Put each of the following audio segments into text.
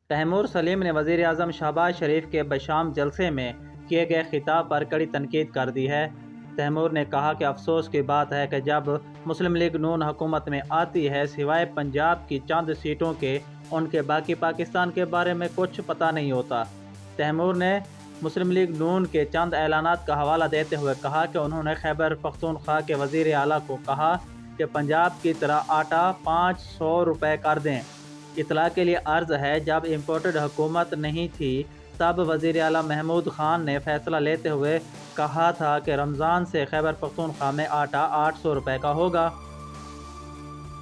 Timur سلیم نے وزیر اعظم شہباز شریف کے بشام جلسے میں کیے گئے خطاب پر کڑی تنقید کر دی ہے۔ تیمور نے کہا کہ افسوس کی بات ہے کہ جب مسلم لیگ نون حکومت میں آتی ہے سوائے پنجاب کی چند سیٹوں کے ان کے باقی پاکستان کے بارے میں کچھ پتہ نہیں ہوتا۔ تیمور نے مسلم لیگ نون کے چند اعلانات کا حوالہ دیتے ہوئے کہا کہ انہوں نے خیبر پختونخوا کے وزیر اعلیٰ کو کہا کہ پنجاب کی طرح آٹا 500 روپے کر دیں۔ اطلاع کے لیے عرض ہے، جب امپورٹڈ حکومت نہیں تھی تب وزیر اعلیٰ محمود خان نے فیصلہ لیتے ہوئے کہا تھا کہ رمضان سے خیبر پختونخوا میں آٹا 800 روپے کا ہوگا۔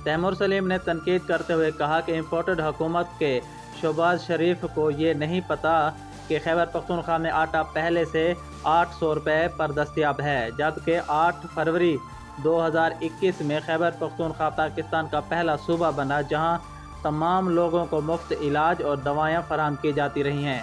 تیمور سلیم نے تنقید کرتے ہوئے کہا کہ امپورٹڈ حکومت کے شہباز شریف کو یہ نہیں پتہ کہ خیبر پختونخوا میں آٹا پہلے سے 800 روپے پر دستیاب ہے، جبکہ 8 فروری 2021 میں خیبر پختونخوا پاکستان کا پہلا صوبہ بنا جہاں تمام لوگوں کو مفت علاج اور دوائیاں فراہم کی جاتی رہی ہیں۔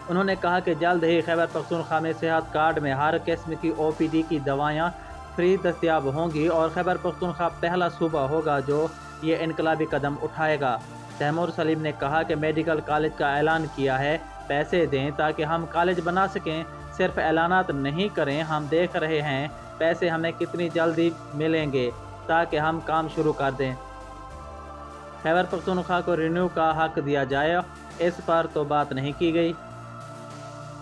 انہوں نے کہا کہ جلد ہی خیبر پختونخوا میں صحت کارڈ میں ہر قسم کی OPD کی دوائیاں فری دستیاب ہوں گی اور خیبر پختونخوا پہلا صوبہ ہوگا جو یہ انقلابی قدم اٹھائے گا۔ تیمور سلیم نے کہا کہ میڈیکل کالج کا اعلان کیا ہے، پیسے دیں تاکہ ہم کالج بنا سکیں، صرف اعلانات نہیں کریں، ہم دیکھ رہے ہیں پیسے ہمیں کتنی جلدی ملیں گے تاکہ ہم کام شروع کر دیں۔ خیبر پختونخوا کو رینیو کا حق دیا جائے، اس پر تو بات نہیں کی گئی۔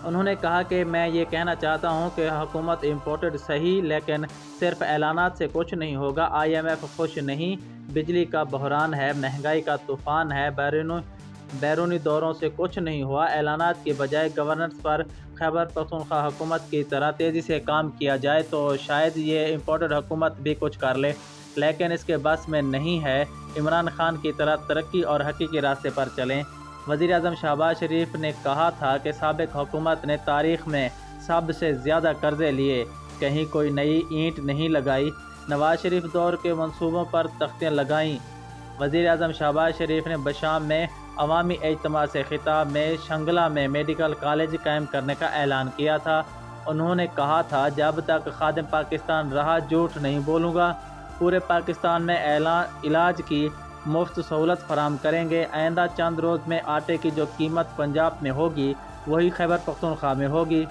انہوں نے کہا کہ میں یہ کہنا چاہتا ہوں کہ حکومت امپورٹڈ صحیح لیکن صرف اعلانات سے کچھ نہیں ہوگا۔ IMF خوش نہیں، بجلی کا بحران ہے، مہنگائی کا طوفان ہے، بیرونی دوروں سے کچھ نہیں ہوا۔ اعلانات کی بجائے گورننس پر خیبر پختونخوا حکومت کی طرح تیزی سے کام کیا جائے تو شاید یہ امپورٹڈ حکومت بھی کچھ کر لے، لیکن اس کے بس میں نہیں ہے۔ عمران خان کی طرح ترقی اور حقیقی راستے پر چلیں۔ وزیر اعظم شہباز شریف نے کہا تھا کہ سابق حکومت نے تاریخ میں سب سے زیادہ قرضے لیے، کہیں کوئی نئی اینٹ نہیں لگائی، نواز شریف دور کے منصوبوں پر تختیاں لگائیں۔ وزیر اعظم شہباز شریف نے بشام میں عوامی اجتماع سے خطاب میں شنگلہ میں میڈیکل کالج قائم کرنے کا اعلان کیا تھا۔ انہوں نے کہا تھا، جب تک خادم پاکستان رہا جھوٹ نہیں بولوں گا، پورے پاکستان میں علاج کی مفت سہولت فراہم کریں گے۔ آئندہ چند روز میں آٹے کی جو قیمت پنجاب میں ہوگی وہی خیبر پختونخوا میں ہوگی۔